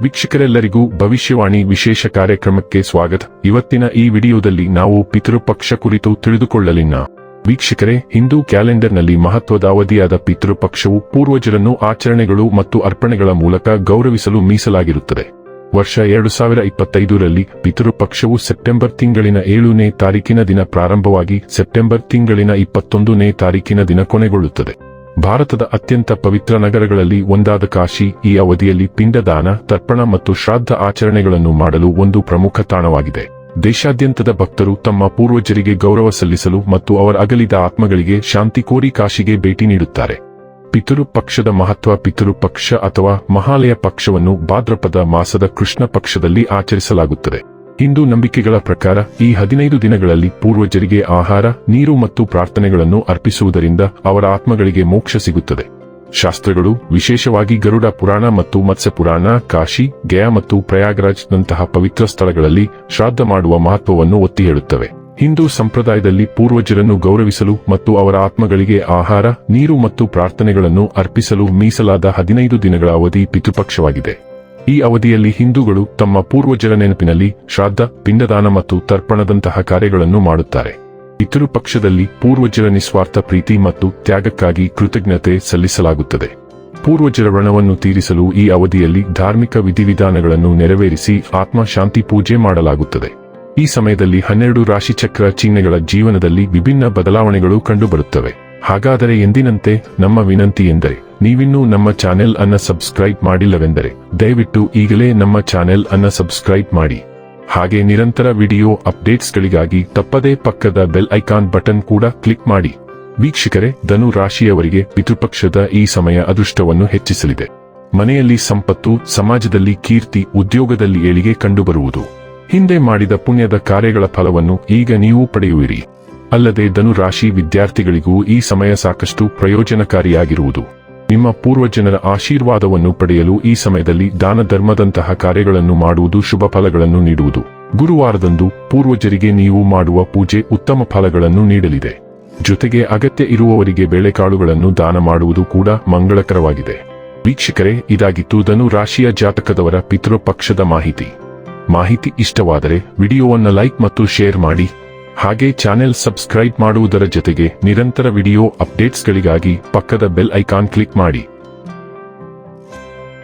ವೀಕ್ಷಕರೆಲ್ಲರಿಗೂ ಭವಿಷ್ಯವಾಣಿ ವಿಶೇಷ ಕಾರ್ಯಕ್ರಮಕ್ಕೆ ಸ್ವಾಗತ. ಇವತ್ತಿನ ಈ ವಿಡಿಯೋದಲ್ಲಿ ನಾವು ಪಿತೃಪಕ್ಷ ಕುರಿತು ತಿಳಿದುಕೊಳ್ಳಲಿನ. ವೀಕ್ಷಕರೇ, ಹಿಂದೂ ಕ್ಯಾಲೆಂಡರ್ನಲ್ಲಿ ಮಹತ್ವದ ಅವಧಿಯಾದ ಪಿತೃಪಕ್ಷವು ಪೂರ್ವಜರನ್ನು ಆಚರಣೆಗಳು ಮತ್ತು ಅರ್ಪಣೆಗಳ ಮೂಲಕ ಗೌರವಿಸಲು ಮೀಸಲಾಗಿರುತ್ತದೆ. ವರ್ಷ 2025ರಲ್ಲಿ ಪಿತೃಪಕ್ಷವು ಸೆಪ್ಟೆಂಬರ್ ತಿಂಗಳಿನ 7ನೇ ತಾರೀಕಿನ ದಿನ ಪ್ರಾರಂಭವಾಗಿ ಸೆಪ್ಟೆಂಬರ್ ತಿಂಗಳಿನ 21ನೇ ತಾರೀಕಿನ ದಿನ ಕೊನೆಗೊಳ್ಳುತ್ತದೆ. ಭಾರತದ ಅತ್ಯಂತ ಪವಿತ್ರ ನಗರಗಳಲ್ಲಿ ಒಂದಾದ ಕಾಶಿ ಈ ಅವಧಿಯಲ್ಲಿ ಪಿಂಡದಾನ, ತರ್ಪಣ ಮತ್ತು ಶ್ರಾದ್ದ ಆಚರಣೆಗಳನ್ನು ಮಾಡಲು ಒಂದು ಪ್ರಮುಖ ತಾಣವಾಗಿದೆ. ದೇಶಾದ್ಯಂತದ ಭಕ್ತರು ತಮ್ಮ ಪೂರ್ವಜರಿಗೆ ಗೌರವ ಸಲ್ಲಿಸಲು ಮತ್ತು ಅವರ ಅಗಲಿದ ಆತ್ಮಗಳಿಗೆ ಶಾಂತಿ ಕೋರಿ ಕಾಶಿಗೆ ಭೇಟಿ ನೀಡುತ್ತಾರೆ. ಪಿತೃಪಕ್ಷದ ಮಹತ್ವ. ಪಿತೃಪಕ್ಷ ಅಥವಾ ಮಹಾಲಯ ಪಕ್ಷವನ್ನು ಭಾದ್ರಪದ ಮಾಸದ ಕೃಷ್ಣ ಪಕ್ಷದಲ್ಲಿ ಆಚರಿಸಲಾಗುತ್ತದೆ. ಹಿಂದೂ ನಂಬಿಕೆಗಳ ಪ್ರಕಾರ ಈ 15 ದಿನಗಳಲ್ಲಿ ಪೂರ್ವಜರಿಗೆ ಆಹಾರ, ನೀರು ಮತ್ತು ಪ್ರಾರ್ಥನೆಗಳನ್ನು ಅರ್ಪಿಸುವುದರಿಂದ ಅವರ ಆತ್ಮಗಳಿಗೆ ಮೋಕ್ಷ ಸಿಗುತ್ತದೆ. ಶಾಸ್ತ್ರಗಳು, ವಿಶೇಷವಾಗಿ ಗರುಡ ಪುರಾಣ ಮತ್ತು ಮತ್ಸ್ಯ ಪುರಾಣ, ಕಾಶಿ, ಗಯಾ ಮತ್ತು ಪ್ರಯಾಗರಾಜ್ ನಂತಹ ಪವಿತ್ರ ಸ್ಥಳಗಳಲ್ಲಿ ಶ್ರಾದ್ದ ಮಾಡುವ ಮಹತ್ವವನ್ನು ಒತ್ತಿ ಹೇಳುತ್ತವೆ. ಹಿಂದೂ ಸಂಪ್ರದಾಯದಲ್ಲಿ ಪೂರ್ವಜರನ್ನು ಗೌರವಿಸಲು ಮತ್ತು ಅವರ ಆತ್ಮಗಳಿಗೆ ಆಹಾರ, ನೀರು ಮತ್ತು ಪ್ರಾರ್ಥನೆಗಳನ್ನು ಅರ್ಪಿಸಲು ಮೀಸಲಾದ 15 ದಿನಗಳ ಅವಧಿ ಪಿತೃಪಕ್ಷವಾಗಿದೆ. ಈ ಅವಧಿಯಲ್ಲಿ ಹಿಂದೂಗಳು ತಮ್ಮ ಪೂರ್ವಜರ ನೆನಪಿನಲ್ಲಿ ಶ್ರಾದ್ದ, ಪಿಂಡದಾನ ಮತ್ತು ತರ್ಪಣದಂತಹ ಕಾರ್ಯಗಳನ್ನು ಮಾಡುತ್ತಾರೆ. ಪಿತೃಪಕ್ಷದಲ್ಲಿ ಪೂರ್ವಜರ ನಿಸ್ವಾರ್ಥ ಪ್ರೀತಿ ಮತ್ತು ತ್ಯಾಗಕ್ಕಾಗಿ ಕೃತಜ್ಞತೆ ಸಲ್ಲಿಸಲಾಗುತ್ತದೆ. ಪೂರ್ವಜರ ಋಣವನ್ನು ತೀರಿಸಲು ಈ ಅವಧಿಯಲ್ಲಿ ಧಾರ್ಮಿಕ ವಿಧಿವಿಧಾನಗಳನ್ನು ನೆರವೇರಿಸಿ ಆತ್ಮ ಶಾಂತಿ ಪೂಜೆ ಮಾಡಲಾಗುತ್ತದೆ. ಈ ಸಮಯದಲ್ಲಿ 12 ರಾಶಿಚಕ್ರ ಚಿಹ್ನೆಗಳ ಜೀವನದಲ್ಲಿ ವಿಭಿನ್ನ ಬದಲಾವಣೆಗಳು ಕಂಡುಬರುತ್ತವೆ. ಹಾಗಾದರೆ ಎಂದಿನಂತೆ ನಮ್ಮ ವಿನಂತಿ ಎಂದರೆ, ನೀವಿನ್ನೂ ನಮ್ಮ ಚಾನೆಲ್ ಅನ್ನು ಸಬ್ಸ್ಕ್ರೈಬ್ ಮಾಡಿಲ್ಲವೆಂದರೆ ದಯವಿಟ್ಟು ಈಗಲೇ ನಮ್ಮ ಚಾನೆಲ್ ಅನ್ನು ಸಬ್ಸ್ಕ್ರೈಬ್ ಮಾಡಿ. ಹಾಗೆ ನಿರಂತರ ವಿಡಿಯೋ ಅಪ್ಡೇಟ್ಸ್ಗಳಿಗಾಗಿ ತಪ್ಪದೇ ಪಕ್ಕದ ಬೆಲ್ ಐಕಾನ್ ಬಟನ್ ಕೂಡ ಕ್ಲಿಕ್ ಮಾಡಿ. ವೀಕ್ಷಕರೇ, ಧನು ರಾಶಿಯವರಿಗೆ ಪಿತೃಪಕ್ಷದ ಈ ಸಮಯ ಅದೃಷ್ಟವನ್ನು ಹೆಚ್ಚಿಸಲಿದೆ. ಮನೆಯಲ್ಲಿ ಸಂಪತ್ತು, ಸಮಾಜದಲ್ಲಿ ಕೀರ್ತಿ, ಉದ್ಯೋಗದಲ್ಲಿ ಏಳಿಗೆ ಕಂಡುಬರುವುದು. ಹಿಂದೆ ಮಾಡಿದ ಪುಣ್ಯದ ಕಾರ್ಯಗಳ ಫಲವನ್ನು ಈಗ ನೀವು ಪಡೆಯುವಿರಿ. ಅಲ್ಲದೆ ಧನು ರಾಶಿ ವಿದ್ಯಾರ್ಥಿಗಳಿಗೂ ಈ ಸಮಯ ಸಾಕಷ್ಟು ಪ್ರಯೋಜನಕಾರಿಯಾಗಿರುವುದು. ನಿಮ್ಮ ಪೂರ್ವಜನರ ಆಶೀರ್ವಾದವನ್ನು ಪಡೆಯಲು ಈ ಸಮಯದಲ್ಲಿ ದಾನ ಧರ್ಮದಂತಹ ಕಾರ್ಯಗಳನ್ನು ಮಾಡುವುದು ಶುಭ ಫಲಗಳನ್ನು ನೀಡುವುದು. ಗುರುವಾರದಂದು ಪೂರ್ವಜರಿಗೆ ನೀವು ಮಾಡುವ ಪೂಜೆ ಉತ್ತಮ ಫಲಗಳನ್ನು ನೀಡಲಿದೆ. ಜೊತೆಗೆ ಅಗತ್ಯ ಇರುವವರಿಗೆ ಬೇಳೆಕಾಳುಗಳನ್ನು ದಾನ ಮಾಡುವುದು ಕೂಡ ಮಂಗಳಕರವಾಗಿದೆ. ವೀಕ್ಷಕರೇ, ಇದಾಗಿತ್ತು ಧನು ರಾಶಿಯ ಜಾತಕದವರ ಪಿತೃಪಕ್ಷದ ಮಾಹಿತಿ ಇಷ್ಟವಾದರೆ ವಿಡಿಯೋವನ್ನು ಲೈಕ್ ಮತ್ತು ಶೇರ್ ಮಾಡಿ. ಹಾಗೆ ಚಾನೆಲ್ ಸಬ್ಸ್ಕ್ರೈಬ್ ಮಾಡುವುದರ ಜೊತೆಗೆ ನಿರಂತರ ವಿಡಿಯೋ ಅಪ್ಡೇಟ್ಸ್ಗಳಿಗಾಗಿ ಪಕ್ಕದ ಬೆಲ್ ಐಕಾನ್ ಕ್ಲಿಕ್ ಮಾಡಿ.